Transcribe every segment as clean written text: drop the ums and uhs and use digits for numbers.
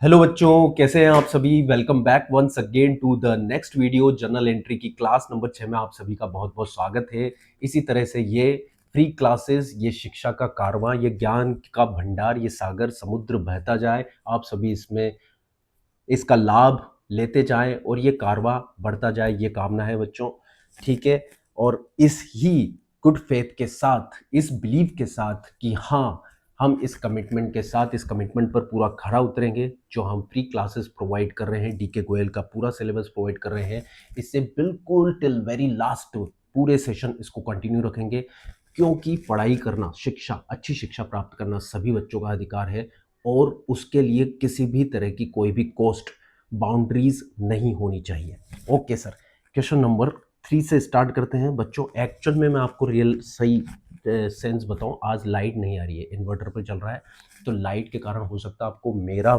Hello बच्चों, कैसे हैं आप सभी। Welcome back once again to the next video. Journal entry की क्लास नंबर 6 में आप सभी का बहुत बहुत स्वागत है। इसी तरह से ये फ्री क्लासेस, ये शिक्षा का कारवां, ये ज्ञान का भंडार, ये सागर समुद्र बहता जाए, आप सभी इसमें इसका लाभ लेते जाएं और ये कारवां बढ़ता जाए, ये कामना है बच्चों। ठीक है। और इस ही गुड फेथ के साथ, इस बिलीव के साथ कि हाँ, हम इस कमिटमेंट के साथ, इस कमिटमेंट पर पूरा खरा उतरेंगे। जो हम फ्री क्लासेस प्रोवाइड कर रहे हैं, डीके गोयल का पूरा सिलेबस प्रोवाइड कर रहे हैं, इससे बिल्कुल टिल वेरी लास्ट पूरे सेशन इसको कंटिन्यू रखेंगे, क्योंकि पढ़ाई करना, शिक्षा, अच्छी शिक्षा प्राप्त करना सभी बच्चों का अधिकार है और उसके लिए किसी भी तरह की कोई भी कॉस्ट, बाउंड्रीज नहीं होनी चाहिए। ओके सर, क्वेश्चन नंबर 3 से स्टार्ट करते हैं बच्चों। एक्चुअल में मैं आपको रियल सही सेंस बताऊं, आज लाइट नहीं आ रही है, इन्वर्टर पर चल रहा है, तो लाइट के कारण हो सकता है आपको मेरा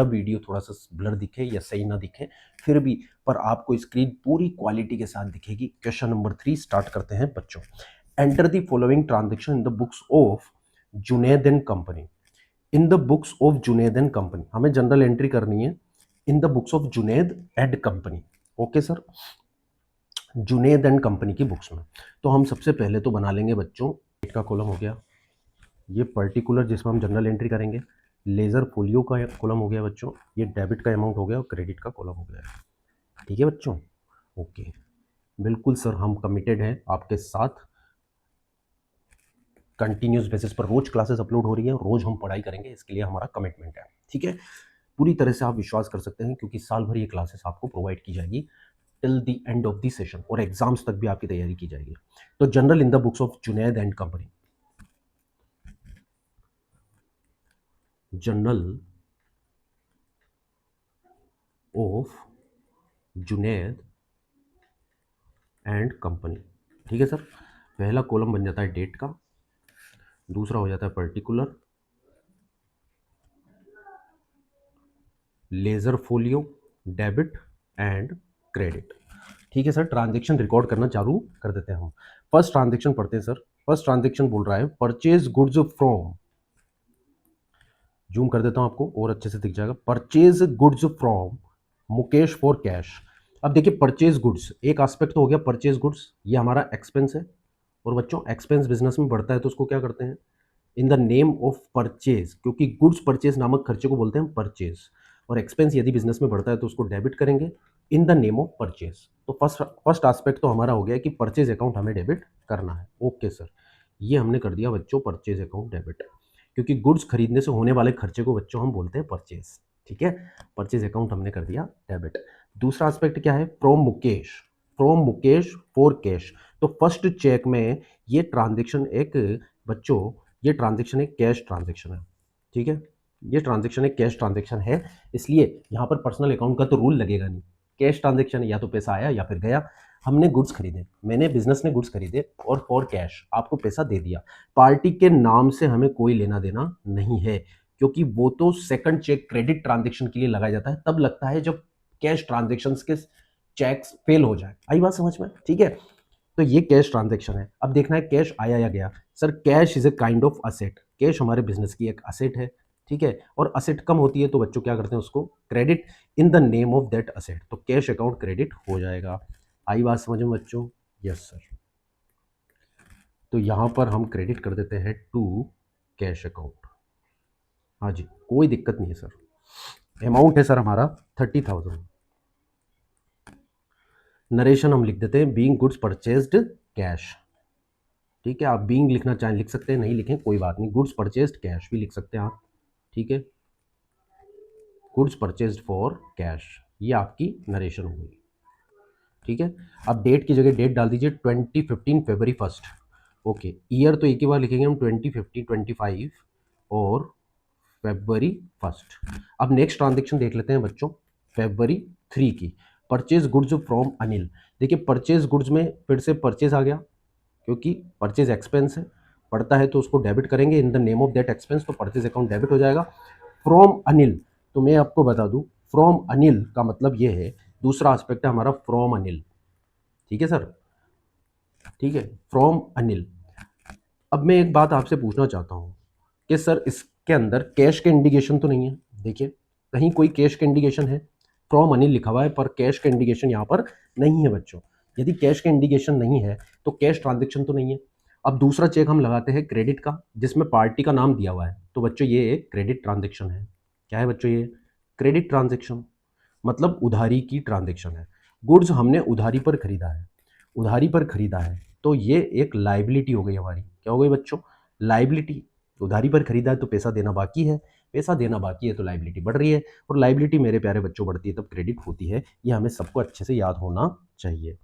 वीडियो थोड़ा सा ब्लर दिखे या सही ना दिखे, फिर भी पर आपको स्क्रीन पूरी क्वालिटी के साथ दिखेगी। क्वेश्चन नंबर 3 स्टार्ट करते हैं बच्चों। Enter the following transaction in the books of Junaid and company. In the books of Junaid and company, हमें जनरल एंट्री करनी है in the books of Junaid and company. Okay sir, Junaid and company की books में। तो हम सबसे पहले तो बना लेंगे बच्चों, डेट का कॉलम हो गया, ये पर्टिकुलर जिसमें हम जनरल एंट्री करेंगे, लेजर फोलियो का कॉलम हो गया बच्चों, ये डेबिट का अमाउंट हो गया और क्रेडिट का कॉलम हो गया। ठीक है बच्चों, ओके, बिल्कुल सर, हम कमिटेड हैं आपके साथ। कंटिन्यूस बेसिस पर रोज क्लासेस अपलोड हो रही है, रोज हम पढ़ाई करेंगे, इसके लिए हमारा कमिटमेंट है। ठीक है, पूरी तरह से आप विश्वास कर सकते हैं, क्योंकि साल भर ये क्लासेस आपको प्रोवाइड की जाएगी till the end of the session, और एग्जाम्स तक भी आपकी तैयारी की जाएगी। तो general in the books of Junaid and company, general of Junaid and company. ठीक है सर, पहला कॉलम बन जाता है डेट का, दूसरा हो जाता है particular, ledger folio, debit and credit. ठीक है सर, ट्रांजेक्शन रिकॉर्ड करना चालू कर देते हैं हम। फर्स्ट ट्रांजेक्शन पढ़ते हैं सर। फर्स्ट ट्रांजेक्शन बोल रहा है परचेज गुड्स फ्रॉम, जूम कर देता हूं आपको और अच्छे से दिख जाएगा, purchase goods from Mukesh for cash. अब देखिए, परचेज गुड्स एक एस्पेक्ट तो हो गया, परचेज गुड्स ये हमारा एक्सपेंस है, और बच्चों एक्सपेंस बिजनेस में बढ़ता है तो उसको क्या करते हैं, इन द नेम ऑफ परचेज, क्योंकि गुड्स परचेज नामक खर्चे को बोलते हैं परचेज, और एक्सपेंस यदि बिजनेस में बढ़ता है तो उसको डेबिट करेंगे in the name of purchase. तो फर्स्ट एस्पेक्ट तो हमारा हो गया कि परचेज अकाउंट हमें डेबिट करना है। ओके सर, ये हमने कर दिया बच्चों, परचेज अकाउंट डेबिट, क्योंकि गुड्स खरीदने से होने वाले खर्चे को बच्चों हम बोलते हैं परचेज। ठीक है, परचेज अकाउंट हमने कर दिया डेबिट। दूसरा एस्पेक्ट क्या है, फ्रॉम मुकेश फॉर कैश। तो फर्स्ट चेक में ये ट्रांजेक्शन एक बच्चों, ये ट्रांजेक्शन एक कैश ट्रांजेक्शन है। ठीक है, ये ट्रांजेक्शन एक कैश ट्रांजेक्शन है, इसलिए यहाँ पर पर्सनल अकाउंट का तो रूल लगेगा नहीं। कैश ट्रांजेक्शन, या तो पैसा आया या फिर गया। हमने गुड्स खरीदे, मैंने बिजनेस ने गुड्स खरीदे और फॉर कैश आपको पैसा दे दिया। पार्टी के नाम से हमें कोई लेना देना नहीं है, क्योंकि वो तो सेकंड चेक क्रेडिट ट्रांजेक्शन के लिए लगाया जाता है, तब लगता है जब कैश ट्रांजेक्शन के चेक्स फेल हो जाए। आई बात समझ में? ठीक है, तो ये कैश ट्रांजेक्शन है। अब देखना है कैश आया या गया। Sir cash is a kind of asset, cash हमारे बिजनेस की एक असेट है। ठीक है, और असेट कम होती है तो बच्चों क्या करते हैं, उसको credit in the name of that asset, तो कैश अकाउंट क्रेडिट हो जाएगा। आई बात समझ में बच्चों? यस सर, तो यहां पर हम क्रेडिट कर देते हैं टू कैश अकाउंट। हाँ जी, कोई दिक्कत नहीं है सर। अमाउंट है सर हमारा 30,000। नरेशन हम लिख देते हैं बीइंग गुड्स परचेज्ड कैश। ठीक है, आप बीइंग लिखना चाहें लिख सकते हैं, नहीं लिखें कोई बात नहीं, गुड्स परचेज्ड कैश भी लिख सकते हैं आप। ठीक है, गुड्स परचेज्ड फॉर कैश, ये आपकी नरेशन हो गई। ठीक है, अब डेट की जगह डेट डाल दीजिए 2015 फरवरी 1। ओके, ईयर तो एक ही बार लिखेंगे हम, 2015 25 और फरवरी 1। अब नेक्स्ट ट्रांजेक्शन देख लेते हैं बच्चों, फरवरी 3 की, परचेज गुड्स फ्रॉम अनिल। देखिए परचेज गुड्स में फिर से परचेज आ गया, क्योंकि परचेज एक्सपेंस है, पड़ता है तो उसको डेबिट करेंगे in the name of that expense, तो परचेज अकाउंट डेबिट हो जाएगा। फ्रॉम अनिल, तो मैं आपको बता दूं, फ्रॉम अनिल का मतलब ये है, दूसरा एस्पेक्ट है हमारा फ्रॉम अनिल। ठीक है सर, ठीक है, फ्रॉम अनिल। अब मैं एक बात आपसे पूछना चाहता हूं कि सर इसके अंदर कैश के इंडिकेशन तो नहीं है। देखिए कहीं कोई कैश का इंडिकेशन है? फ्रॉम अनिल लिखा हुआ है पर कैश का इंडिकेशन यहाँ पर नहीं है बच्चों। यदि कैश का इंडिकेशन नहीं है तो कैश ट्रांजेक्शन तो नहीं है। अब दूसरा चेक हम लगाते हैं क्रेडिट का, जिसमें पार्टी का नाम दिया हुआ है। तो बच्चों ये एक क्रेडिट ट्रांजेक्शन है। क्या है बच्चों? ये क्रेडिट ट्रांजेक्शन, मतलब उधारी की ट्रांजेक्शन है। गुड्स हमने उधारी पर खरीदा है, उधारी पर खरीदा है, तो ये एक लाइबिलिटी हो गई हमारी। क्या हो गई बच्चों? लाइबिलिटी। उधारी पर खरीदा है तो पैसा देना बाकी है, पैसा देना बाकी है तो लाइबिलिटी बढ़ रही है, और लाइबिलिटी मेरे प्यारे बच्चों बढ़ती है तब क्रेडिट होती है। ये हमें सबको अच्छे से याद होना चाहिए।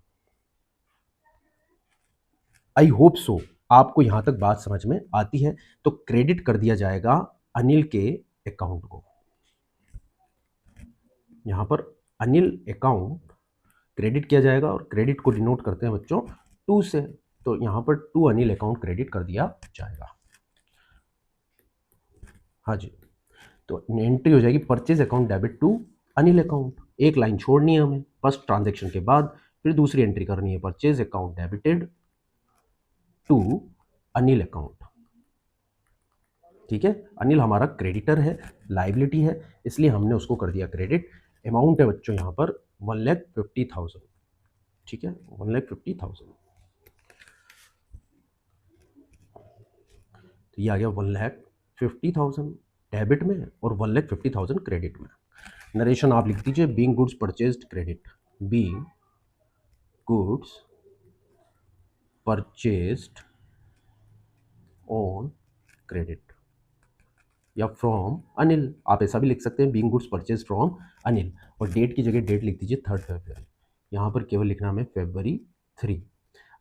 आई होप सो आपको यहां तक बात समझ में आती है। तो क्रेडिट कर दिया जाएगा अनिल के अकाउंट को। यहां पर अनिल अकाउंट क्रेडिट किया जाएगा, और क्रेडिट को डिनोट करते हैं बच्चों टू से। तो यहां पर टू अनिल अकाउंट क्रेडिट कर दिया जाएगा। हाँ जी, तो एंट्री हो जाएगी purchase account debit to Anil account. एक लाइन छोड़नी है हमें फर्स्ट ट्रांजेक्शन के बाद, फिर दूसरी एंट्री करनी है purchase account debited to Anil account. ठीक है, अनिल हमारा क्रेडिटर है, लाइबिलिटी है, इसलिए हमने उसको कर दिया क्रेडिट। अमाउंट है बच्चों यहाँ पर 1,50,000। ठीक है, 1,50,000। तो ये आ गया 1,50,000 डेबिट में और 1,50,000 क्रेडिट में। नरेशन आप लिख दीजिए, being goods purchased credit, being goods purchased on credit, या फ्रॉम अनिल, आप ऐसा भी लिख सकते हैं, being goods purchase from Anil. और डेट की जगह डेट लिख दीजिए 3 फरवरी। यहाँ पर केवल लिखना हमें February 3।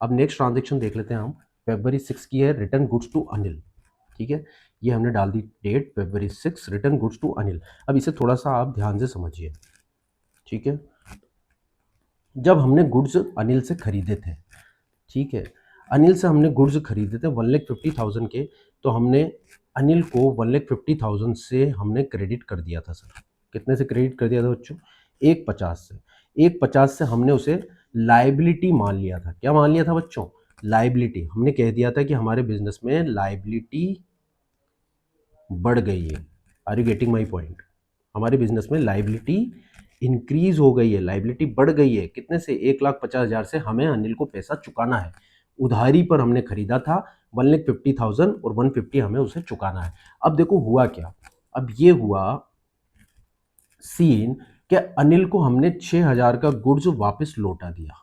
अब नेक्स्ट ट्रांजेक्शन देख लेते हैं हम। February 6 की है, रिटर्न गुड्स टू अनिल। ठीक है, ये हमने डाल दी date February 6, return goods to Anil. अब इसे थोड़ा सा आप ध्यान से समझिए। ठीक है, जब हमने गुड्स अनिल से खरीदे थे, ठीक है, अनिल से हमने गुड्स खरीदे थे 1,50,000 के, तो हमने अनिल को 1,50,000 से हमने क्रेडिट कर दिया था सर। कितने से क्रेडिट कर दिया था बच्चों? 1,50 से। 1,50 से हमने उसे लाइबिलिटी मान लिया था। क्या मान लिया था बच्चों? लाइबिलिटी। हमने कह दिया था कि हमारे बिजनेस में लाइबिलिटी बढ़ गई है। Are you getting my point? हमारे बिजनेस में लाइबिलिटी इंक्रीज हो गई है, लाइबिलिटी बढ़ गई है। कितने से? 1,50,000 से हमें अनिल को पैसा चुकाना है। उधारी पर हमने खरीदा था 1,50,000 और 150 हमें उसे चुकाना है। अब देखो हुआ क्या, अब ये हुआ सीन कि अनिल को हमने 6,000 का गुड्स वापस लौटा दिया।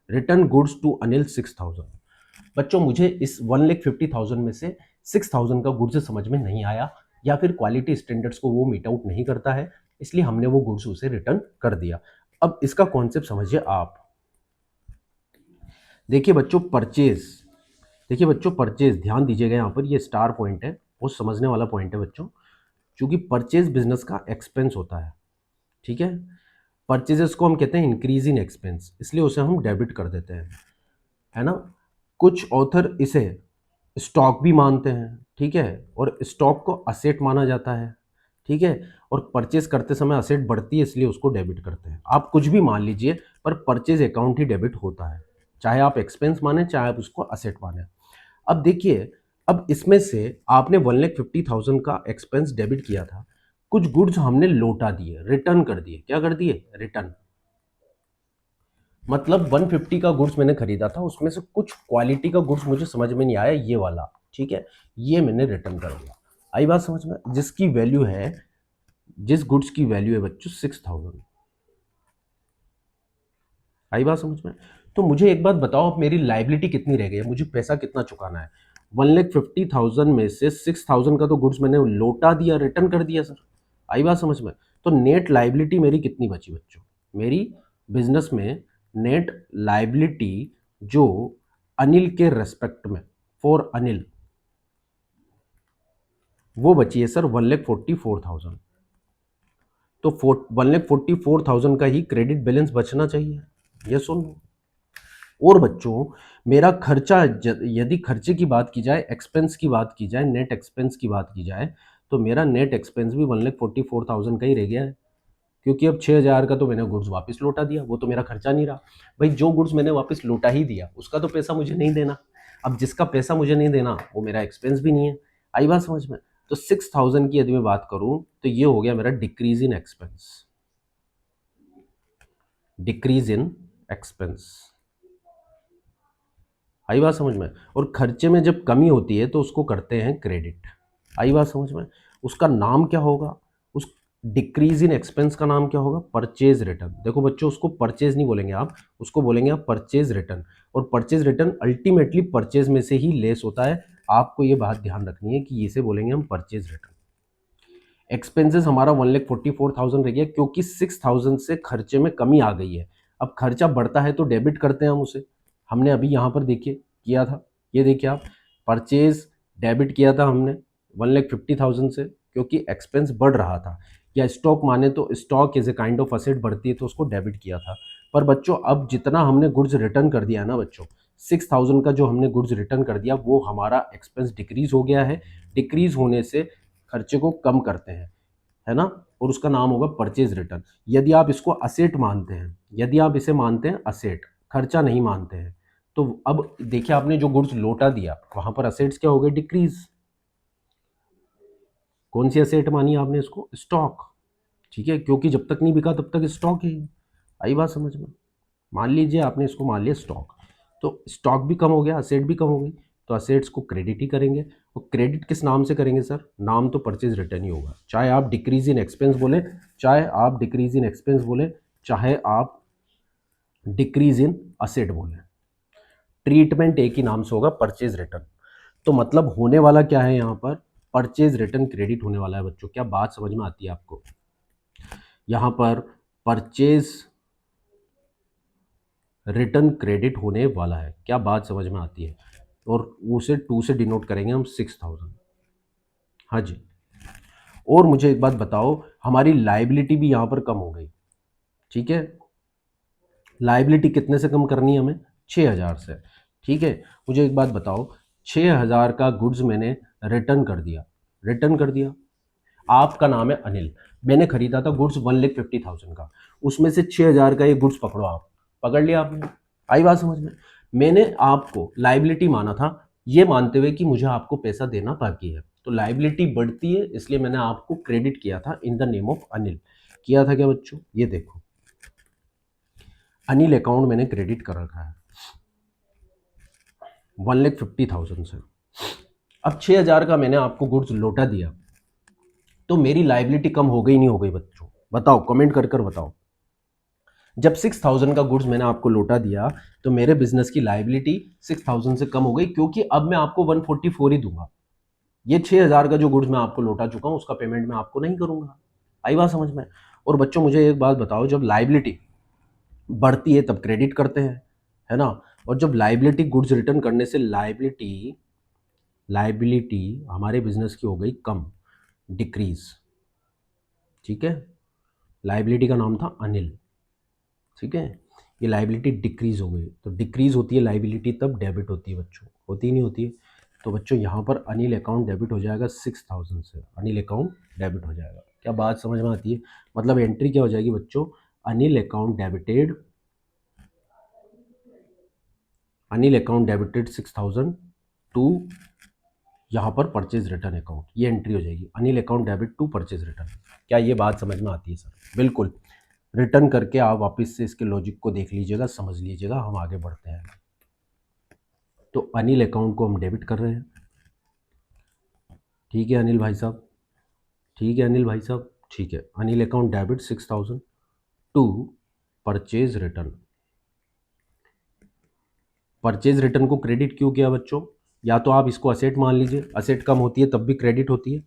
Return goods to Anil 6,000। बच्चों मुझे इस 1,50,000 में से 6,000 का गुड्स समझ में नहीं आया, या फिर क्वालिटी स्टैंडर्ड्स को वो मीट आउट नहीं करता है, इसलिए हमने वो गुड्स उसे रिटर्न कर दिया। अब इसका कॉन्सेप्ट समझिए आप। देखिए बच्चों परचेज, देखिए बच्चों परचेज, ध्यान दीजिएगा, यहाँ पर ये स्टार पॉइंट है, वो समझने वाला पॉइंट है बच्चों। क्योंकि परचेज बिजनेस का एक्सपेंस होता है। ठीक है, परचेजेस को हम कहते हैं इंक्रीज इन एक्सपेंस, इसलिए उसे हम डेबिट कर देते हैं, है ना। कुछ ऑथर इसे स्टॉक भी मानते हैं, ठीक है, और स्टॉक को असेट माना जाता है। ठीक है, और परचेज करते समय असेट बढ़ती है इसलिए उसको डेबिट करते हैं। आप कुछ भी मान लीजिए, पर परचेज अकाउंट ही डेबिट होता है, चाहे आप एक्सपेंस माने चाहे आप उसको असेट माने। अब देखिए, अब इसमें से आपने 1,50,000 का एक्सपेंस डेबिट किया था, कुछ गुड्स हमने लौटा दिए, रिटर्न कर दिए। क्या कर दिए? रिटर्न। मतलब 150 का गुड्स मैंने खरीदा था, उसमें से कुछ क्वालिटी का गुड्स मुझे समझ में नहीं आया, ये वाला, ठीक है, ये मैंने रिटर्न कर दिया। आई बात समझ में? जिसकी वैल्यू है, जिस गुड्स की वैल्यू है बच्चों 6,000। आई बात समझ में? तो मुझे एक बात बताओ, अब मेरी लाइबिलिटी कितनी रह गई है, मुझे पैसा कितना चुकाना है? 1,50,000 में से 6,000 का तो गुड्स मैंने लौटा दिया, रिटर्न कर दिया सर। आई बात समझ में? तो नेट लाइबिलिटी मेरी कितनी बची बच्चों? मेरी बिजनेस में नेट लाइबिलिटी जो अनिल के रेस्पेक्ट में, फॉर अनिल, वो बची है सर 1,44,000। तो 1,44,000 का ही क्रेडिट बैलेंस बचना चाहिए। ये सुन, और बच्चों मेरा खर्चा, यदि खर्चे की बात की जाए, एक्सपेंस की बात की जाए, नेट एक्सपेंस की बात की जाए, तो मेरा नेट एक्सपेंस भी 1,44,000 का ही रह गया है। क्योंकि अब 6,000 का तो मैंने गुड्स वापस लौटा दिया, वो तो मेरा खर्चा नहीं रहा। भाई जो गुड्स मैंने वापस लौटा ही दिया, उसका तो पैसा मुझे नहीं देना। अब जिसका पैसा मुझे नहीं देना वो मेरा एक्सपेंस भी नहीं है। आई बात समझ में? तो 6000 की यदि मैं बात करूं तो ये हो गया मेरा decrease in expense, decrease in expense. आई बात समझ में। और खर्चे में जब कमी होती है तो उसको करते हैं क्रेडिट। आई बात समझ में। उसका नाम क्या होगा, उस डिक्रीज इन एक्सपेंस का नाम क्या होगा, परचेज रिटर्न। देखो बच्चों, उसको परचेज नहीं बोलेंगे आप, उसको बोलेंगे आप परचेज रिटर्न। और परचेज रिटर्न अल्टीमेटली परचेज में से ही लेस होता है। आपको ये बात ध्यान रखनी है कि इसे बोलेंगे हम परचेज रिटर्न। एक्सपेंसेस हमारा 1,44,000 रह गया क्योंकि 6,000 से खर्चे में कमी आ गई है। अब खर्चा बढ़ता है तो डेबिट करते हैं हम उसे। हमने अभी यहाँ पर देखिए किया था, ये देखिए आप, परचेज डेबिट किया था हमने 1,50,000 से क्योंकि एक्सपेंस बढ़ रहा था। या स्टॉक माने तो stock is a kind of asset बढ़ती है तो उसको डेबिट किया था। पर बच्चों अब जितना हमने गुड्स रिटर्न कर दिया है ना बच्चों, 6,000 का जो हमने गुड्स रिटर्न कर दिया वो हमारा एक्सपेंस डिक्रीज हो गया है। डिक्रीज होने से खर्चे को कम करते हैं, है ना। और उसका नाम होगा परचेज रिटर्न। यदि आप इसको असेट मानते हैं, यदि आप इसे मानते हैं असेट, खर्चा नहीं मानते हैं, तो अब देखिए आपने जो गुड्स लौटा दिया वहां पर असेट्स क्या हो गए, डिक्रीज। कौन सी असेट मानी आपने इसको, स्टॉक। ठीक है, क्योंकि जब तक नहीं बिका तब तक स्टॉक है। आई बात समझ में। मान लीजिए आपने इसको मान लिया स्टॉक, तो स्टॉक भी कम हो गया, असेट भी कम हो गई, तो असेट्स को क्रेडिट ही करेंगे। और क्रेडिट किस नाम से करेंगे सर, नाम तो परचेज रिटर्न ही होगा। चाहे आप डिक्रीज इन एक्सपेंस बोले, चाहे आप डिक्रीज इन एक्सपेंस बोले, चाहे आप डिक्रीज इन असेट बोले, ट्रीटमेंट एक ही नाम से होगा, परचेज रिटर्न। तो मतलब होने वाला क्या है यहाँ पर, परचेज रिटर्न क्रेडिट होने वाला है बच्चों। क्या बात समझ में आती है आपको। यहाँ पर परचेज रिटर्न क्रेडिट होने वाला है, क्या बात समझ में आती है। और उसे 2 से डिनोट करेंगे हम 6,000। हाँ जी। और मुझे एक बात बताओ, हमारी लाइबिलिटी भी यहाँ पर कम हो गई। ठीक है, लाइबिलिटी कितने से कम करनी है हमें, 6,000 से। ठीक है, मुझे एक बात बताओ, 6,000 का गुड्स मैंने रिटर्न कर दिया, रिटर्न कर दिया। आपका नाम है अनिल, मैंने खरीदा था गुड्स 1,50,000 का, उसमें से 6,000 का ये गुड्स पकड़ो आप, पकड़ लिया आपने। आई बात समझ में। मैंने आपको लाइबिलिटी माना था, ये मानते हुए कि मुझे आपको पैसा देना बाकी है, तो लाइबिलिटी बढ़ती है, इसलिए मैंने आपको क्रेडिट किया था इन द नेम ऑफ अनिल। किया था क्या बच्चों, ये देखो अनिल अकाउंट मैंने क्रेडिट कर रखा है 1,50,000 से। अब 6,000 का मैंने आपको गुड्स लौटा दिया, तो मेरी लाइबिलिटी कम हो गई नहीं हो गई बच्चों, बताओ कमेंट कर कर बताओ। जब 6,000 का गुड्स मैंने आपको लौटा दिया तो मेरे बिजनेस की लाइबिलिटी 6,000 से कम हो गई, क्योंकि अब मैं आपको 144 ही दूंगा। ये 6,000 का जो गुड्स मैं आपको लौटा चुका हूं उसका पेमेंट मैं आपको नहीं करूंगा। आई बात समझ में। और बच्चों मुझे एक बात बताओ, जब लाइबिलिटी बढ़ती है तब क्रेडिट करते हैं, है ना। और जब लाइबिलिटी गुड्स रिटर्न करने से लाइबिलिटी लाइबिलिटी हमारे बिजनेस की हो गई कम, डिक्रीज। ठीक है, लाइबिलिटी का नाम था अनिल। ठीक है, ये लाइबिलिटी डिक्रीज हो गई, तो डिक्रीज होती है लाइबिलिटी तब डेबिट होती है बच्चों, होती नहीं होती है। तो बच्चों यहाँ पर अनिल अकाउंट डेबिट हो जाएगा 6,000 से, अनिल अकाउंट डेबिट हो जाएगा। क्या बात समझ में आती है। मतलब एंट्री क्या हो जाएगी बच्चों, Anil account debited, Anil account debited 6,000 to यहाँ पर परचेज रिटर्न अकाउंट, ये एंट्री हो जाएगी, Anil account debit to purchase return. क्या ये बात समझ में आती है सर, बिल्कुल। रिटर्न करके आप वापस से इसके लॉजिक को देख लीजिएगा, समझ लीजिएगा, हम आगे बढ़ते हैं। तो अनिल अकाउंट को हम डेबिट कर रहे हैं। ठीक है अनिल भाई साहब, ठीक है अनिल भाई साहब, ठीक है। Anil account debit 6,000 to purchase return. Purchase return को क्रेडिट क्यों किया बच्चों, या तो आप इसको असेट मान लीजिए, असेट कम होती है तब भी क्रेडिट होती है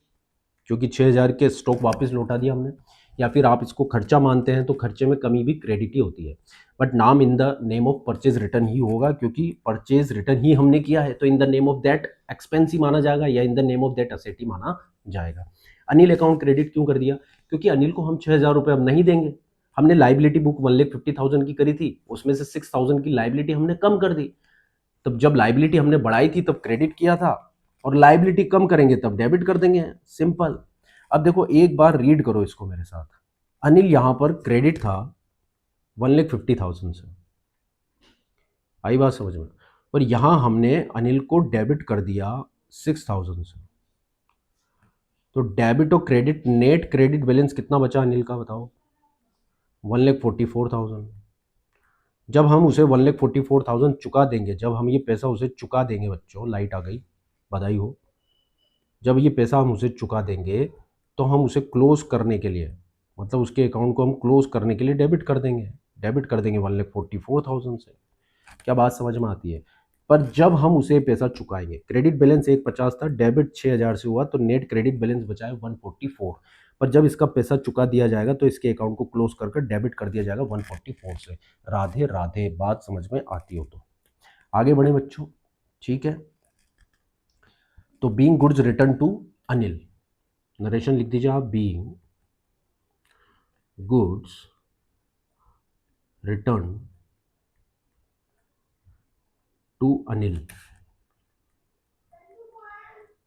क्योंकि 6,000 के स्टॉक वापस लौटा दिया हमने। या फिर आप इसको खर्चा मानते हैं तो खर्चे में कमी भी क्रेडिट ही होती है। बट नाम in the name of purchase return ही होगा क्योंकि परचेज रिटर्न ही हमने किया है, तो in the name of that expense ही माना जाएगा या in the name of that asset ही माना जाएगा। अनिल अकाउंट क्रेडिट क्यों कर दिया, क्योंकि अनिल को हम 6,000 रुपये अब नहीं देंगे। हमने लाइबिलिटी बुक 1,50,000 की करी थी, उसमें से 6,000 की लाइबिलिटी हमने कम कर दी। तब जब लाइबिलिटी हमने बढ़ाई थी तब क्रेडिट किया था, और लाइबिलिटी कम करेंगे तब डेबिट कर देंगे, सिंपल। अब देखो एक बार रीड करो इसको मेरे साथ। अनिल यहां पर क्रेडिट था 1,50,000 से, आई बात समझ में। और यहां हमने अनिल को डेबिट कर दिया 6,000 से। तो डेबिट और क्रेडिट, नेट क्रेडिट बैलेंस कितना बचा अनिल का बताओ? 1,44,000। जब हम उसे 1,44,000 चुका देंगे, जब हम ये पैसा उसे चुका देंगे बच्चों, लाइट आ गई, बधाई हो। जब ये पैसा हम उसे चुका देंगे तो हम उसे क्लोज करने के लिए, मतलब उसके अकाउंट को हम क्लोज करने के लिए डेबिट कर देंगे, 1,44,000 से। क्या बात समझ में आती है? पर जब हम उसे पैसा चुकाएंगे, क्रेडिट बैलेंस 150 था, डेबिट 6,000 से हुआ, तो नेट क्रेडिट बैलेंस बचा है 144। पर जब इसका पैसा चुका दिया जाएगा तो इसके अकाउंट को क्लोज कर डेबिट कर दिया जाएगा 144 से। राधे राधे, बात समझ में आती हो तो आगे बढ़े बच्चों, ठीक है। तो being goods return to Anil, narration लिख दीजिए आप, being goods return to Anil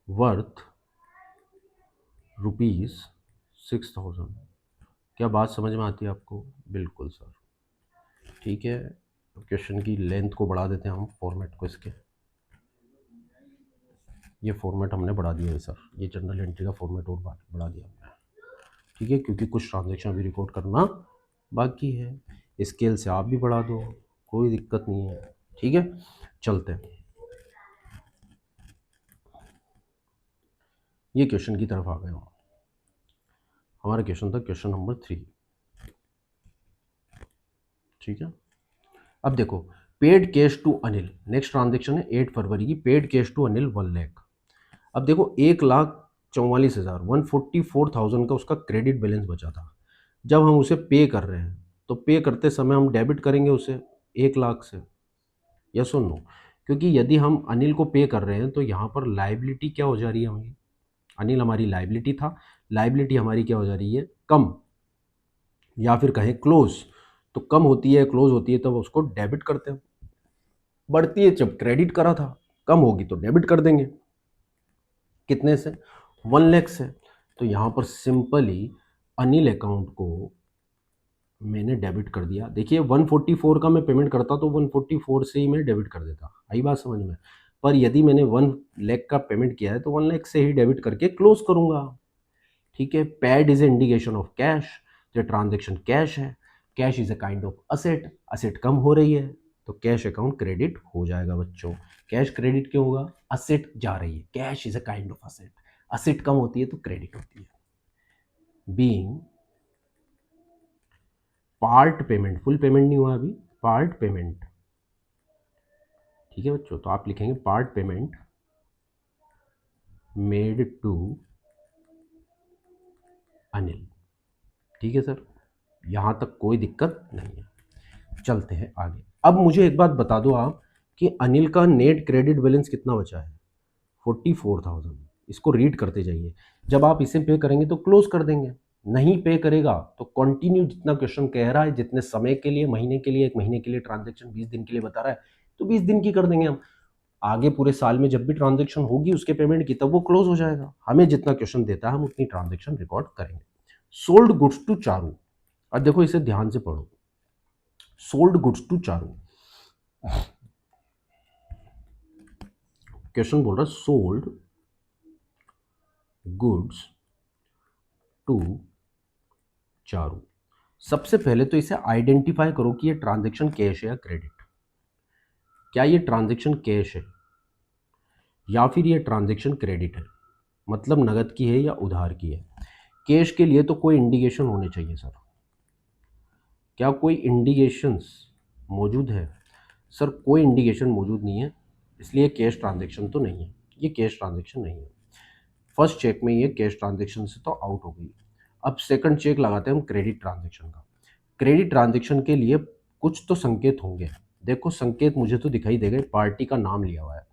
worth ₹6,000। क्या बात समझ में आती है आपको? बिल्कुल सर, ठीक है। क्वेश्चन की लेंथ को बढ़ा देते हैं हम, फॉर्मेट को इसके, ये फॉर्मेट हमने बढ़ा दिया है सर, ये जनरल एंट्री का फॉर्मेट और बढ़ा दिया हमने, ठीक है, क्योंकि कुछ ट्रांजेक्शन भी रिकॉर्ड करना बाकी है। स्केल से आप भी बढ़ा दो, कोई दिक्कत नहीं है, ठीक है। चलते हैं ये क्वेश्चन की तरफ आ गए हम। हमारा क्वेश्चन था क्वेश्चन नंबर 3, ठीक है। अब देखो, paid cash to Anil, next transaction है 8 फरवरी की, paid cash to Anil 1 lakh. अब देखो 1,44,000, 144,000 का उसका क्रेडिट बैलेंस बचा था। जब हम उसे पे कर रहे हैं तो पे करते समय हम डेबिट करेंगे उसे 1 लाख से, यस और नो? क्योंकि यदि हम अनिल को पे कर रहे हैं तो यहाँ पर लाइबिलिटी क्या हो जा रही है हमारी, अनिल हमारी लाइबिलिटी था, लाइबिलिटी हमारी क्या हो जा रही है, कम, या फिर कहें क्लोज। तो कम होती है, क्लोज होती है, तब उसको डेबिट करते हैं। बढ़ती है जब क्रेडिट करा था, कम होगी तो डेबिट कर देंगे। कितने से? 1 लाख से। तो यहाँ पर सिंपली अनिल अकाउंट को मैंने डेबिट कर दिया। देखिए 144 का मैं पेमेंट करता तो 144 से ही मैं डेबिट कर देता, आई बात समझ में। पर यदि मैंने 1 लाख का पेमेंट किया है तो 1 लाख से ही डेबिट करके क्लोज करूंगा, ठीक है। Paid is a indication of cash, जो ट्रांजेक्शन कैश है, cash is a kind of asset, asset कम हो रही है तो कैश अकाउंट क्रेडिट हो जाएगा बच्चों। कैश क्रेडिट क्यों होगा? असेट जा रही है, cash is a kind of asset, asset कम होती है तो क्रेडिट होती है। Being part payment, full payment नहीं हुआ अभी, पार्ट पेमेंट, ठीक है बच्चों। तो आप लिखेंगे part payment made to Anil, ठीक है सर, यहां तक कोई दिक्कत नहीं है। चलते हैं आगे। अब मुझे एक बात बता दो आप कि अनिल का नेट क्रेडिट बैलेंस कितना बचा है? 44,000। इसको रीड करते जाइए, जब आप इसे पे करेंगे तो क्लोज कर देंगे, नहीं पे करेगा तो कंटिन्यू, जितना क्वेश्चन कह रहा है जितने समय के लिए, महीने के लिए, 1 महीने के लिए ट्रांजेक्शन 20 दिन के लिए बता रहा है तो 20 दिन की कर देंगे हम। आगे पूरे साल में जब भी ट्रांजेक्शन होगी उसके पेमेंट की, तब वो क्लोज हो जाएगा। हमें जितना क्वेश्चन देता है हम उतनी ट्रांजेक्शन रिकॉर्ड करेंगे। सोल्ड गुड्स टू चारू, अब देखो इसे ध्यान से पढ़ो, sold goods to Charu, question बोल रहा है सोल्ड गुड्स टू चारू। सबसे पहले तो इसे आइडेंटिफाई करो कि ये ट्रांजैक्शन कैश है या क्रेडिट। क्या ये ट्रांजैक्शन कैश है या फिर ये ट्रांजैक्शन क्रेडिट है, मतलब नगद की है या उधार की है? कैश के लिए तो कोई इंडिकेशन होने चाहिए सर, क्या कोई इंडिकेशंस मौजूद है? सर कोई इंडिकेशन मौजूद नहीं है, इसलिए कैश ट्रांजैक्शन तो नहीं है, ये कैश ट्रांजैक्शन नहीं है। फर्स्ट चेक में ये कैश ट्रांजैक्शन से तो आउट हो गई। अब सेकंड चेक लगाते हैं हम क्रेडिट ट्रांजैक्शन का। क्रेडिट ट्रांजैक्शन के लिए कुछ तो संकेत होंगे। देखो संकेत मुझे तो दिखाई देगा, पार्टी का नाम लिया हुआ है,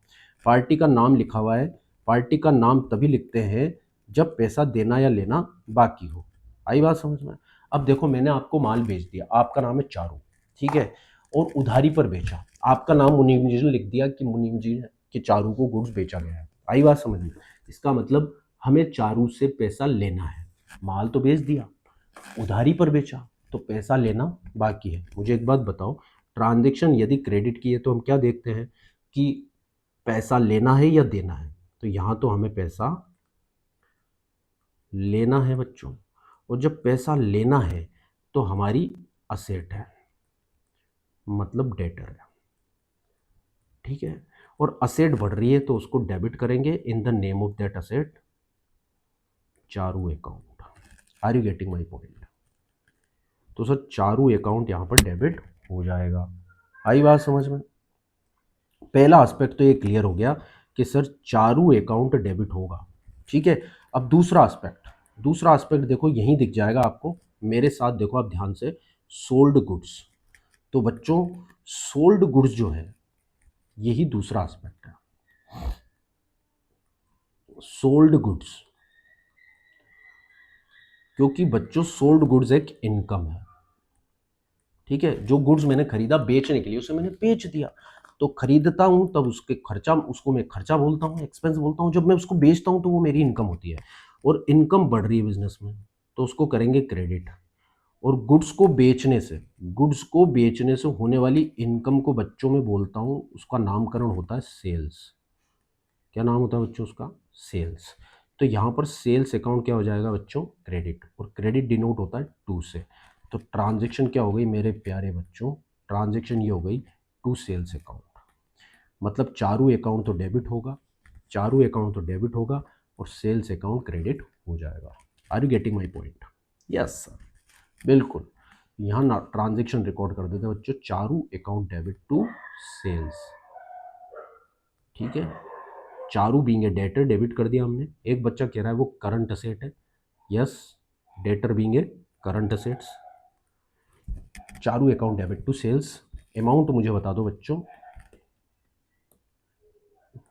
पार्टी का नाम लिखा हुआ है। पार्टी का नाम तभी लिखते हैं जब पैसा देना या लेना बाकी हो, आई बात समझ में। अब देखो मैंने आपको माल बेच दिया, आपका नाम है चारू, ठीक है, और उधारी पर बेचा, आपका नाम मुनीम जी ने लिख दिया कि मुनीम जी ने कि चारू को गुड्स बेचा गया है, आई बात समझ में। इसका मतलब हमें चारू से पैसा लेना है, माल तो बेच दिया, उधारी पर बेचा तो पैसा लेना बाकी है। मुझे एक बात बताओ, ट्रांजैक्शन यदि क्रेडिट की है तो हम क्या देखते हैं कि पैसा लेना है या देना है, तो यहाँ तो हमें पैसा लेना है बच्चों, और जब पैसा लेना है तो हमारी असेट है, मतलब डेटर है। ठीक है, और असेट बढ़ रही है तो उसको डेबिट करेंगे in the name of that asset, Charu account. Are you getting my point? तो सर चारू अकाउंट यहां पर डेबिट हो जाएगा। आई बात समझ में? पहला एस्पेक्ट तो ये क्लियर हो गया कि सर चारू अकाउंट डेबिट होगा। ठीक है, अब दूसरा एस्पेक्ट देखो यहीं दिख जाएगा आपको, मेरे साथ देखो आप ध्यान से, सोल्ड गुड्स। तो बच्चों सोल्ड गुड्स जो है यही दूसरा एस्पेक्ट है, सोल्ड गुड्स। क्योंकि बच्चों सोल्ड गुड्स एक इनकम है। ठीक है, जो गुड्स मैंने खरीदा बेचने के लिए उसे मैंने बेच दिया, तो खरीदता हूं तब उसके खर्चा, उसको मैं खर्चा बोलता हूं, एक्सपेंस बोलता हूं। जब मैं उसको बेचता हूं तो वो मेरी इनकम होती है, और इनकम बढ़ रही है बिजनेस में तो उसको करेंगे क्रेडिट। और गुड्स को बेचने से होने वाली इनकम को बच्चों में बोलता हूं, उसका नामकरण होता है सेल्स। क्या नाम होता है बच्चों उसका? सेल्स। तो यहाँ पर सेल्स अकाउंट क्या हो जाएगा बच्चों? क्रेडिट। और क्रेडिट डिनोट होता है टू से। तो ट्रांजैक्शन क्या हो गई मेरे प्यारे बच्चों? ट्रांजैक्शन ये हो गई टू सेल्स अकाउंट। मतलब चारू अकाउंट तो डेबिट होगा, चारू अकाउंट तो डेबिट होगा, और सेल्स अकाउंट क्रेडिट हो जाएगा। Are you getting my point? Yes sir, बिल्कुल। यहाँ ना ट्रांजेक्शन रिकॉर्ड कर देते हैं बच्चों, Charu account debit to sales. ठीक है, Charu being a debtor debit कर दिया हमने। एक बच्चा कह रहा है वो करंट असेट है, yes, debtor being a current assets, Charu account debit to sales. Amount मुझे बता दो बच्चों,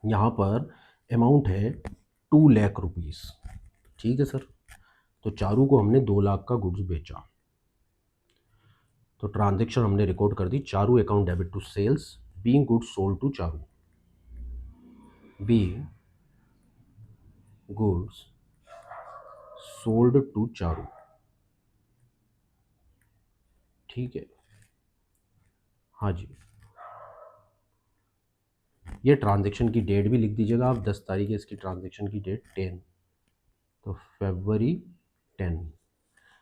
यहाँ पर अमाउंट है 2 लाख रुपीस। ठीक है सर, तो चारू को हमने 2 लाख का गुड्स बेचा, तो ट्रांजेक्शन हमने रिकॉर्ड कर दी, Charu account debit to sales being goods sold to Charu, being goods sold to Charu. ठीक है, हाँ जी, ये ट्रांजेक्शन की डेट भी लिख दीजिएगा आप, 10 तारीख है इसकी ट्रांजेक्शन की डेट, 10, तो February 10।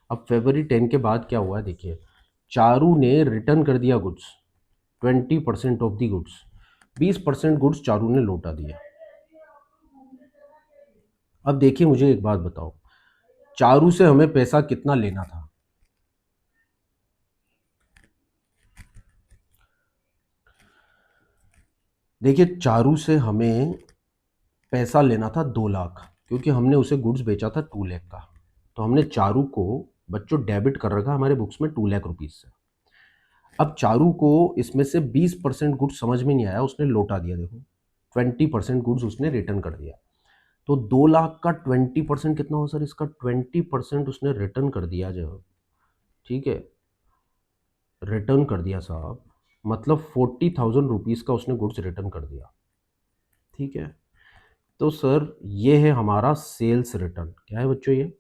अब February 10 के बाद क्या हुआ है देखिए, चारू ने रिटर्न कर दिया goods, 20% of the goods, 20% goods Charu ने लौटा दिया। अब देखिए मुझे एक बात बताओ, चारू से हमें पैसा कितना लेना था? देखिए चारू से हमें पैसा लेना था 2 लाख, क्योंकि हमने उसे गुड्स बेचा था 2 लाख का। तो हमने चारू को बच्चों डेबिट कर रखा हमारे बुक्स में 2 लाख रुपीज से। अब चारू को इसमें से 20% गुड्स समझ में नहीं आया, उसने लौटा दिया। देखो 20% गुड्स उसने रिटर्न कर दिया। तो 2 लाख का 20% कितना हो सर? इसका 20% उसने रिटर्न कर दिया जब, ठीक है, रिटर्न कर दिया साहब, मतलब 40,000 रुपीज़ का उसने गुड्स रिटर्न कर दिया। ठीक है, तो सर ये है हमारा सेल्स रिटर्न। क्या है बच्चों ये?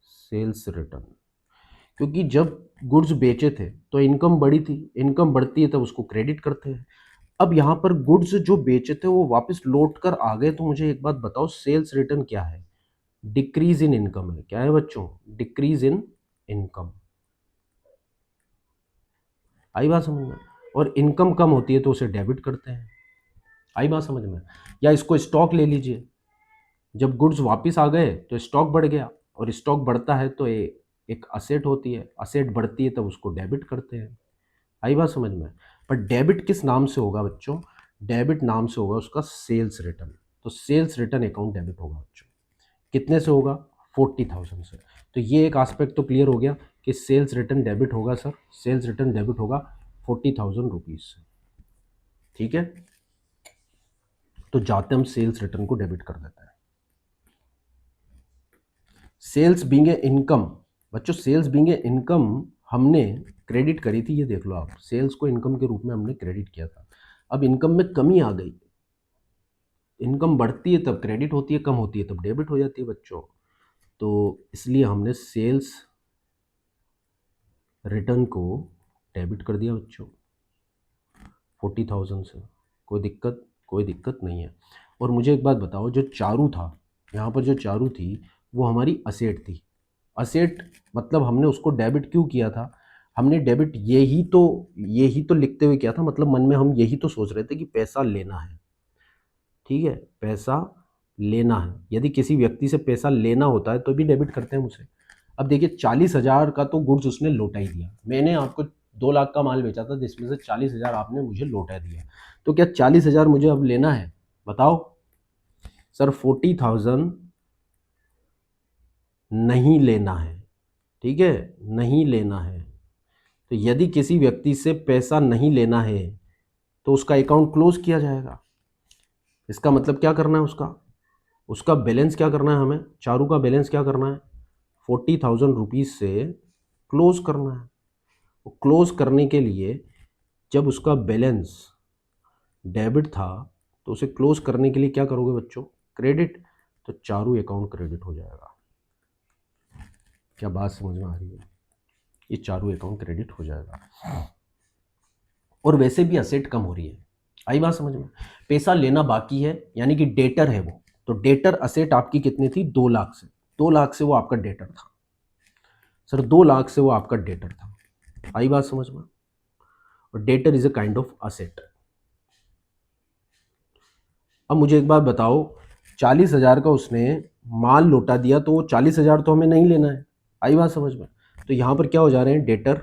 Sales return. क्योंकि जब गुड्स बेचे थे तो इनकम बढ़ी थी, इनकम बढ़ती है तब उसको क्रेडिट करते हैं। अब यहाँ पर गुड्स जो बेचे थे वो वापस लौट कर आ गए, तो मुझे एक बात बताओ, सेल्स रिटर्न क्या है? डिक्रीज इन इनकम है। क्या है बच्चों? Decrease in income. आई बात समझ में? और इनकम कम होती है तो उसे डेबिट करते हैं। आई बात समझ में? या इसको स्टॉक ले लीजिए, जब गुड्स वापस आ गए तो स्टॉक बढ़ गया, और स्टॉक बढ़ता है तो एक असेट होती है, असेट बढ़ती है तब उसको डेबिट करते हैं। आई बात समझ में? पर डेबिट किस नाम से होगा बच्चों? डेबिट नाम से होगा उसका सेल्स रिटर्न। तो सेल्स रिटर्न अकाउंट डेबिट होगा बच्चों। कितने से होगा? 40,000 से। तो ये एक एस्पेक्ट तो क्लियर हो गया कि सेल्स रिटर्न डेबिट होगा सर, सेल्स रिटर्न डेबिट होगा 40,000 रुपीज से। ठीक है, तो जाते हम सेल्स रिटर्न को डेबिट कर देते हैं। सेल्स बीइंग ए इनकम, बच्चों सेल्स बीइंग ए इनकम हमने क्रेडिट करी थी, ये देख लो आप, सेल्स को इनकम के रूप में हमने क्रेडिट किया था। अब इनकम में कमी आ गई, इनकम बढ़ती है तब क्रेडिट होती है, कम होती है तब डेबिट हो जाती है बच्चों। तो इसलिए हमने सेल्स रिटर्न को डेबिट कर दिया बच्चों 40,000 से। कोई दिक्कत नहीं है। और मुझे एक बात बताओ, जो चारू था, यहाँ पर जो चारू थी वो हमारी असेट थी। असेट मतलब हमने उसको डेबिट क्यों किया था? हमने डेबिट यही तो लिखते हुए किया था, मतलब मन में हम यही तो सोच रहे थे कि पैसा लेना है, ठीक है, पैसा लेना है। यदि किसी व्यक्ति से पैसा लेना होता है तो भी डेबिट करते हैं मुझे। अब देखिए 40,000 का तो गुड्स उसने लौटा ही दिया, मैंने आपको 2 लाख का माल बेचा था जिसमें से 40,000 आपने मुझे लौटा दिया, तो क्या 40,000 मुझे अब लेना है? बताओ सर। 40,000 नहीं लेना है, ठीक है, नहीं लेना है। तो यदि किसी व्यक्ति से पैसा नहीं लेना है तो उसका अकाउंट क्लोज किया जाएगा। इसका मतलब क्या करना है? उसका बैलेंस क्या करना है? हमें चारू का बैलेंस क्या करना है? 40,000 रुपीज़ से क्लोज करना है। वो क्लोज करने के लिए जब उसका बैलेंस डेबिट था तो उसे क्लोज करने के लिए क्या करोगे बच्चों? क्रेडिट। तो चारू अकाउंट क्रेडिट हो जाएगा। क्या बात समझ में आ रही है? ये चारू अकाउंट क्रेडिट हो जाएगा। और वैसे भी असेट कम हो रही है, आई बात समझ में? पैसा लेना बाकी है, यानी कि डेटर है वो। तो डेटर असेट आपकी कितनी थी? 2 लाख से। 2 लाख से वो आपका डेटर था सर, 2 लाख से वो आपका डेटर था। आई बात समझ में? और debtor is a kind of asset. अब मुझे एक बात बताओ, 40,000 का उसने माल लौटा दिया तो वो 40,000 तो हमें नहीं लेना है। आई बात समझ में? तो यहाँ पर क्या हो जा रहे हैं? डेटर,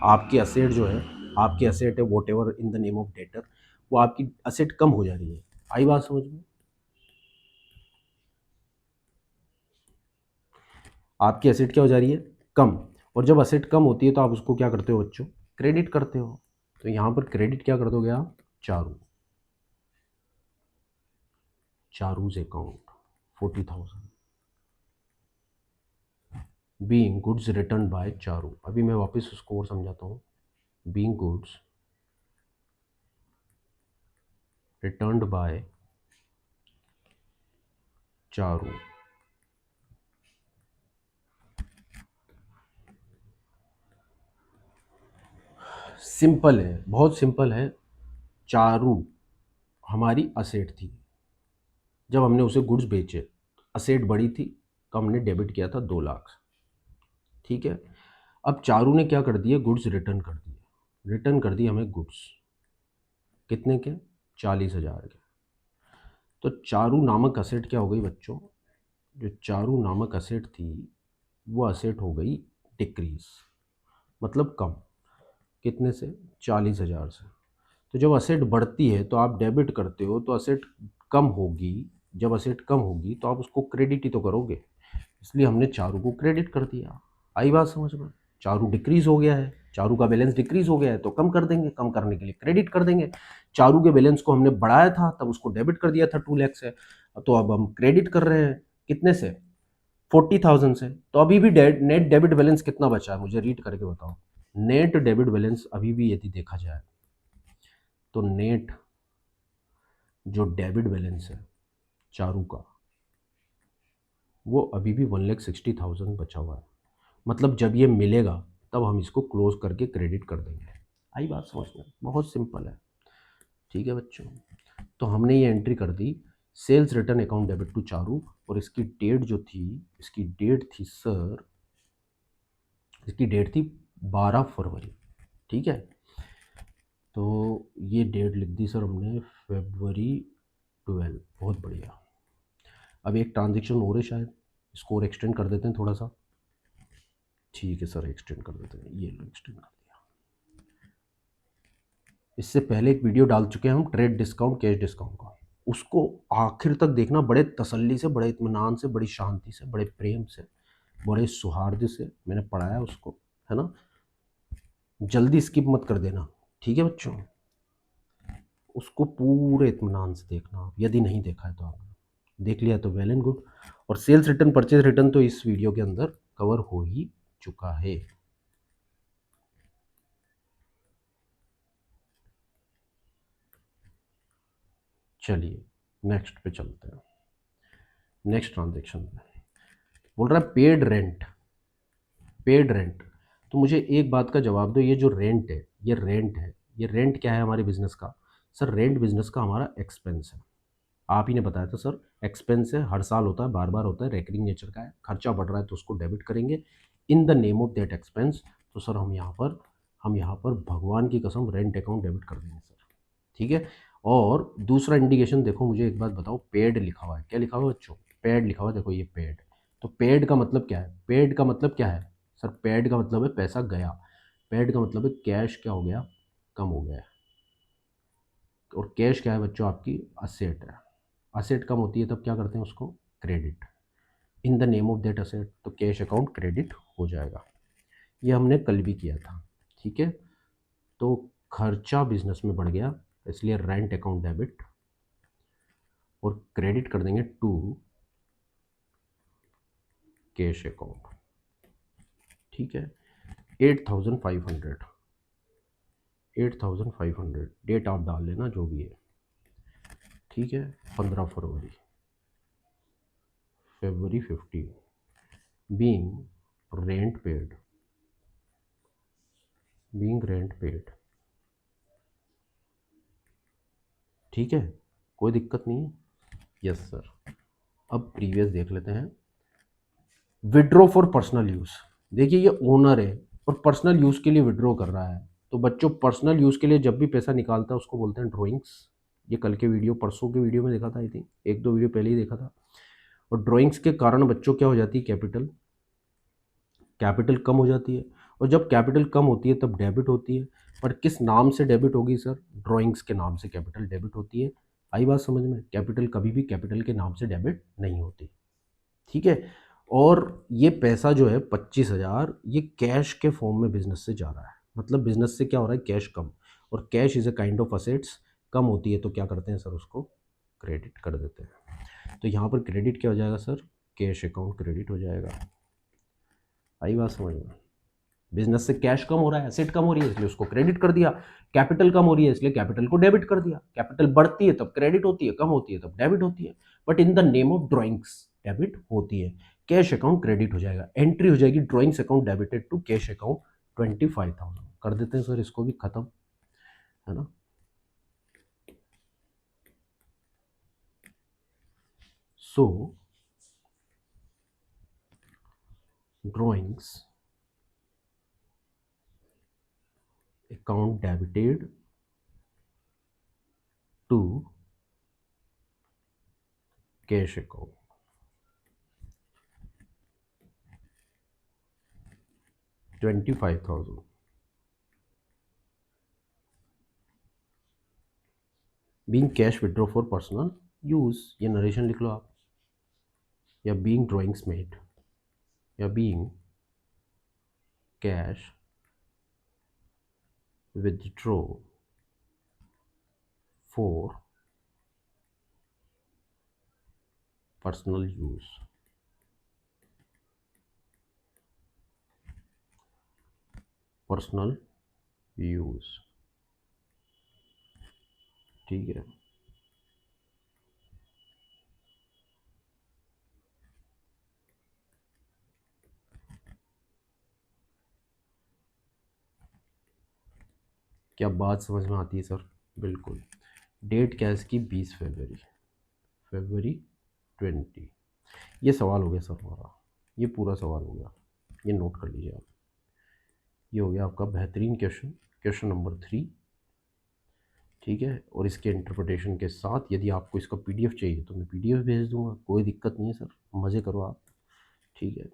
आपकी असेट जो है, आपकी असेट है what ever in the name of debtor, वो आपकी असेट कम हो जा रही है। आई बात समझ में? आपकी असेट क्या हो जा रही है? कम। और जब असेट कम होती है तो आप उसको क्या करते हो बच्चों? क्रेडिट करते हो। तो यहाँ पर क्रेडिट क्या कर दोगे आप? Charu, Charu's account 40,000 being goods return by Charu. अभी मैं वापस उसको और समझाता हूँ। Being goods returned by Charu, simple है, बहुत सिंपल है। चारू हमारी असेट थी, जब हमने उसे गुड्स बेचे असेट बड़ी थी तो हमने डेबिट किया था 2 लाख, ठीक है। अब चारू ने क्या कर दिए? गुड्स रिटर्न कर दिए, रिटर्न कर दिए हमें गुड्स, कितने के? 40,000 के। तो चारू नामक असेट क्या हो गई बच्चों? जो चारू नामक असेट थी वो असेट हो गई डिक्रीज, मतलब कम। कितने से? 40,000 से। तो जब असेट बढ़ती है तो आप डेबिट करते हो तो असेट कम होगी, जब असेट कम होगी तो आप उसको क्रेडिट ही तो करोगे, इसलिए हमने चारू को क्रेडिट कर दिया। आई बात समझ में? चारू डिक्रीज हो गया है, चारू का बैलेंस डिक्रीज हो गया है तो कम कर देंगे, कम करने के लिए क्रेडिट कर देंगे। चारू के बैलेंस को हमने बढ़ाया था तब उसको डेबिट कर दिया था 2 लाख से, तो अब हम क्रेडिट कर रहे हैं कितने से? 40,000 से। तो अभी भी नेट डेबिट बैलेंस कितना बचा है? मुझे रीड करके बताओ। नेट डेबिट बैलेंस अभी भी यदि देखा जाए तो नेट जो डेबिट बैलेंस है चारू का वो अभी भी 1,60,000 बचा हुआ है। मतलब जब ये मिलेगा तब हम इसको क्लोज करके क्रेडिट कर देंगे। आई बात समझ में? बहुत सिंपल है, ठीक है बच्चों। तो हमने ये एंट्री कर दी, sales return account debit to Charu, और इसकी डेट जो थी, इसकी डेट थी सर, इसकी डेट थी 12 फरवरी, ठीक है। तो ये डेट लिख दी सर हमने, February 12। बहुत बढ़िया। अब एक ट्रांजेक्शन और है शायद, इसको और एक्सटेंड कर देते हैं थोड़ा सा। ठीक है सर, एक्सटेंड कर देते हैं, ये लो एक्सटेंड कर दिया। इससे पहले एक वीडियो डाल चुके हैं हम ट्रेड डिस्काउंट कैश डिस्काउंट का, उसको आखिर तक देखना, बड़े तसल्ली से, बड़े इत्मीनान से, बड़ी शांति से, बड़े प्रेम से, बड़े सौहार्द से मैंने पढ़ाया उसको, है ना। जल्दी स्किप मत कर देना, ठीक है बच्चों। उसको पूरे इत्मीनान से देखना, यदि नहीं देखा है तो आपने देख लिया तो वेल एंड गुड। और सेल्स रिटर्न परचेज रिटर्न तो इस वीडियो के अंदर कवर हो ही चुका है। चलिए नेक्स्ट पे चलते हैं। नेक्स्ट ट्रांजेक्शन पे बोल रहा है पेड रेंट, पेड रेंट। तो मुझे एक बात का जवाब दो, ये जो रेंट है, ये रेंट है, ये रेंट क्या है हमारे बिजनेस का? सर रेंट बिजनेस का हमारा एक्सपेंस है। आप ही ने बताया था सर, एक्सपेंस है, हर साल होता है, बार बार होता है, रेकरिंग नेचर का है, खर्चा बढ़ रहा है तो उसको डेबिट करेंगे in the name of that expense. तो सर हम यहाँ पर भगवान की कसम रेंट अकाउंट डेबिट कर देंगे सर, ठीक है। और दूसरा इंडिकेशन देखो, मुझे एक बात बताओ, पेड लिखा हुआ है, क्या लिखा हुआ है बच्चों? पेड लिखा हुआ है, देखो ये पेड। तो पेड का मतलब क्या है? पेड का मतलब क्या है सर? पेड का मतलब है पैसा गया। पेड का मतलब है कैश क्या हो गया? कम हो गया है। और कैश क्या है बच्चों? आपकी असेट है। असेट कम होती है तब क्या करते हैं उसको? Credit. In the name of that asset, तो कैश अकाउंट क्रेडिट हो जाएगा। ये हमने कल भी किया था, ठीक है। तो खर्चा बिजनेस में बढ़ गया, इसलिए रेंट अकाउंट डेबिट, और क्रेडिट कर देंगे टू कैश अकाउंट, ठीक है। 8,500, 8,500 डेट आप डाल लेना जो भी है, ठीक है। 15 फरवरी, February 15, being rent paid, being rent paid, ठीक है, कोई दिक्कत नहीं है। Yes sir. अब प्रीवियस देख लेते हैं। विड्रॉ फॉर पर्सनल यूज़, देखिए ये ओनर है और पर्सनल यूज़ के लिए विड्रॉ कर रहा है। तो बच्चों पर्सनल यूज़ के लिए जब भी पैसा निकालता है उसको बोलते हैं ड्राइंग्स। ये कल के वीडियो, परसों के वीडियो में देखा था, आई थिंक एक दो वीडियो पहले ही देखा था। और ड्राइंग्स के कारण बच्चों क्या हो जाती है? कैपिटल, कैपिटल कम हो जाती है। और जब कैपिटल कम होती है तब डेबिट होती है। पर किस नाम से डेबिट होगी सर? ड्राइंग्स के नाम से कैपिटल डेबिट होती है। आई बात समझ में? कैपिटल कभी भी कैपिटल के नाम से डेबिट नहीं होती, ठीक है। और ये पैसा जो है 25,000, ये कैश के फॉर्म में बिजनेस से जा रहा है। मतलब बिजनेस से क्या हो रहा है? कैश कम। और cash is a kind of assets, कम होती है तो क्या करते हैं सर? उसको क्रेडिट कर देते हैं। तो यहाँ पर क्रेडिट क्या हो जाएगा सर? कैश अकाउंट क्रेडिट हो जाएगा। आई बात समझ में? बिजनेस से कैश कम हो रहा है, एसेट कम हो रही है इसलिए उसको क्रेडिट कर दिया। कैपिटल कम हो रही है इसलिए कैपिटल को डेबिट कर दिया। कैपिटल बढ़ती है तब क्रेडिट होती है, कम होती है तब डेबिट होती है। But in the name of drawings debit होती है। कैश अकाउंट क्रेडिट हो जाएगा, एंट्री हो जाएगी drawings account debited to cash account 25,000। कर देते हैं सर इसको भी खत्म, है ना। So drawings account debited to cash account, 25,000। Being cash withdraw for personal use, ये नरेशन लिख लो आप, या बीइंग ड्राइंग्स मेड, या being cash withdraw for personal use, personal use, ठीक है। क्या बात समझ में आती है सर? बिल्कुल। डेट क्या है इसकी? 20 फरवरी, February 20। ये सवाल हो गया सर हमारा, ये पूरा सवाल हो गया, ये नोट कर लीजिए आप। ये हो गया आपका बेहतरीन क्वेश्चन, क्वेश्चन नंबर 3, ठीक है। और इसके इंटरप्रिटेशन के साथ यदि आपको इसका पीडीएफ चाहिए तो मैं पीडीएफ भेज दूंगा, कोई दिक्कत नहीं है सर, मज़े करो आप, ठीक है।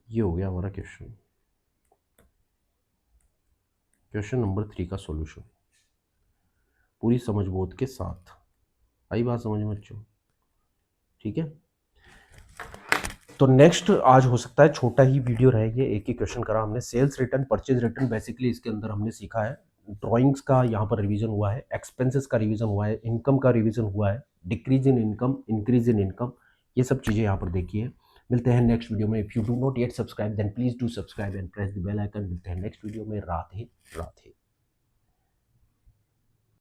ये हो गया हमारा क्वेश्चन, क्वेश्चन नंबर 3 का सॉल्यूशन पूरी समझ बोध के साथ। आई बात समझ में बच्चों? ठीक है। तो नेक्स्ट आज हो सकता है छोटा ही वीडियो रहे, ये एक ही क्वेश्चन करा हमने। Sales return, purchase return, basically इसके अंदर हमने सीखा है। ड्राइंग्स का यहाँ पर रिवीजन हुआ है, एक्सपेंसेस का रिवीजन हुआ है, इनकम का रिवीजन हुआ है, decrease in income, increase in income, ये सब चीज़ें यहाँ पर देखिए। मिलते हैं नेक्स्ट वीडियो में। If you do not yet subscribe then please do subscribe and press the bell icon. मिलते हैं नेक्स्ट वीडियो में। राधे राधे।